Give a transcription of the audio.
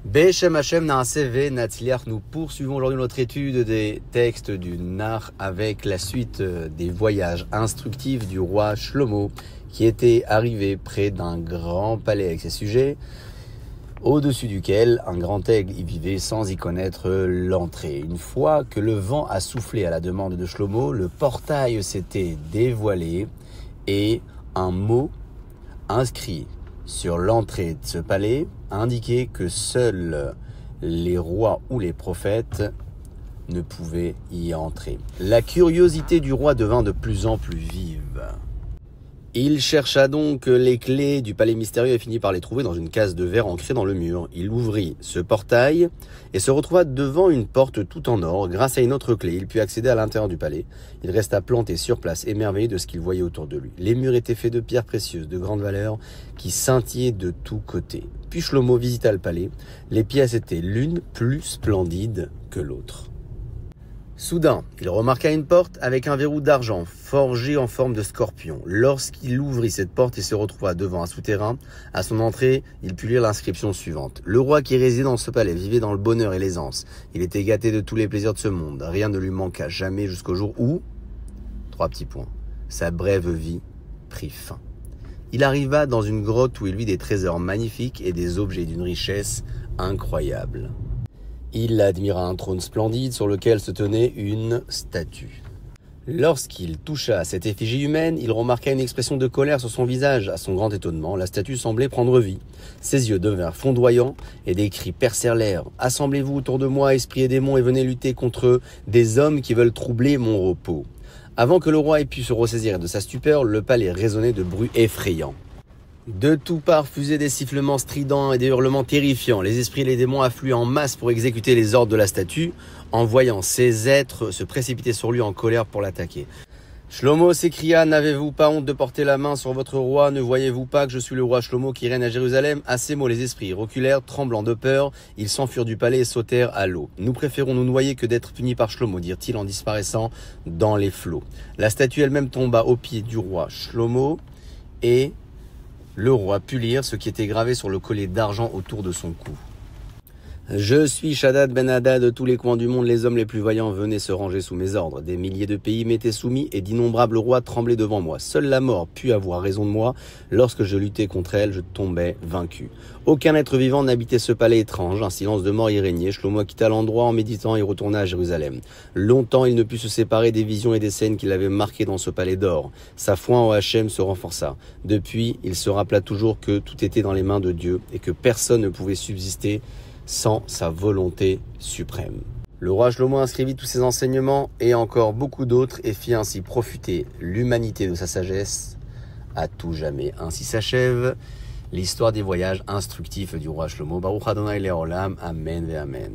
Beshem Hashem Naaseh Ve'Natzliach, nous poursuivons aujourd'hui notre étude des textes du Nar avec la suite des voyages instructifs du roi Shlomo qui était arrivé près d'un grand palais avec ses sujets, au-dessus duquel un grand aigle y vivait sans y connaître l'entrée. Une fois que le vent a soufflé à la demande de Shlomo, le portail s'était dévoilé et un mot inscrit sur l'entrée de ce palais indiquait que seuls les rois ou les prophètes ne pouvaient y entrer. La curiosité du roi devint de plus en plus vive. Il chercha donc les clés du palais mystérieux et finit par les trouver dans une case de verre ancrée dans le mur. Il ouvrit ce portail et se retrouva devant une porte tout en or. Grâce à une autre clé, il put accéder à l'intérieur du palais. Il resta planté sur place, émerveillé de ce qu'il voyait autour de lui. Les murs étaient faits de pierres précieuses, de grande valeur, qui scintillaient de tous côtés. Puis Shlomo visita le palais. Les pièces étaient l'une plus splendide que l'autre. Soudain, il remarqua une porte avec un verrou d'argent forgé en forme de scorpion. Lorsqu'il ouvrit cette porte et se retrouva devant un souterrain, à son entrée, il put lire l'inscription suivante. Le roi qui résidait dans ce palais vivait dans le bonheur et l'aisance. Il était gâté de tous les plaisirs de ce monde. Rien ne lui manqua jamais jusqu'au jour où, 3 petits points, sa brève vie prit fin. Il arriva dans une grotte où il vit des trésors magnifiques et des objets d'une richesse incroyable. Il admira un trône splendide sur lequel se tenait une statue. Lorsqu'il toucha à cette effigie humaine, il remarqua une expression de colère sur son visage. À son grand étonnement, la statue semblait prendre vie. Ses yeux devinrent fondoyants et des cris percèrent l'air. « Assemblez-vous autour de moi, esprits et démons, et venez lutter contre des hommes qui veulent troubler mon repos. » Avant que le roi ait pu se ressaisir de sa stupeur, le palais résonnait de bruits effrayants. De toutes parts fusaient des sifflements stridents et des hurlements terrifiants. Les esprits et les démons affluaient en masse pour exécuter les ordres de la statue. En voyant ces êtres se précipiter sur lui en colère pour l'attaquer. Shlomo s'écria, « N'avez-vous pas honte de porter la main sur votre roi? Ne voyez-vous pas que je suis le roi Shlomo qui règne à Jérusalem ?» À ces mots, les esprits reculèrent, tremblant de peur. Ils s'enfuirent du palais et sautèrent à l'eau. « Nous préférons nous noyer que d'être punis par Shlomo, dirent-ils en disparaissant dans les flots. » La statue elle-même tomba aux pieds du roi Shlomo et le roi put lire ce qui était gravé sur le collier d'argent autour de son cou. Je suis Shaddad ben Hadad, de tous les coins du monde, les hommes les plus vaillants venaient se ranger sous mes ordres. Des milliers de pays m'étaient soumis et d'innombrables rois tremblaient devant moi. Seule la mort put avoir raison de moi. Lorsque je luttais contre elle, je tombais vaincu. Aucun être vivant n'habitait ce palais étrange. Un silence de mort y régnait. Shlomo quitta l'endroit en méditant et retourna à Jérusalem. Longtemps, il ne put se séparer des visions et des scènes qu'il avait marquées dans ce palais d'or. Sa foi en Hachem se renforça. Depuis, il se rappela toujours que tout était dans les mains de Dieu et que personne ne pouvait subsister sans sa volonté suprême. Le roi Shlomo inscrivit tous ses enseignements et encore beaucoup d'autres et fit ainsi profiter l'humanité de sa sagesse à tout jamais. Ainsi s'achève l'histoire des voyages instructifs du roi Shlomo. Baruch Adonai Leolam. Amen ve Amen.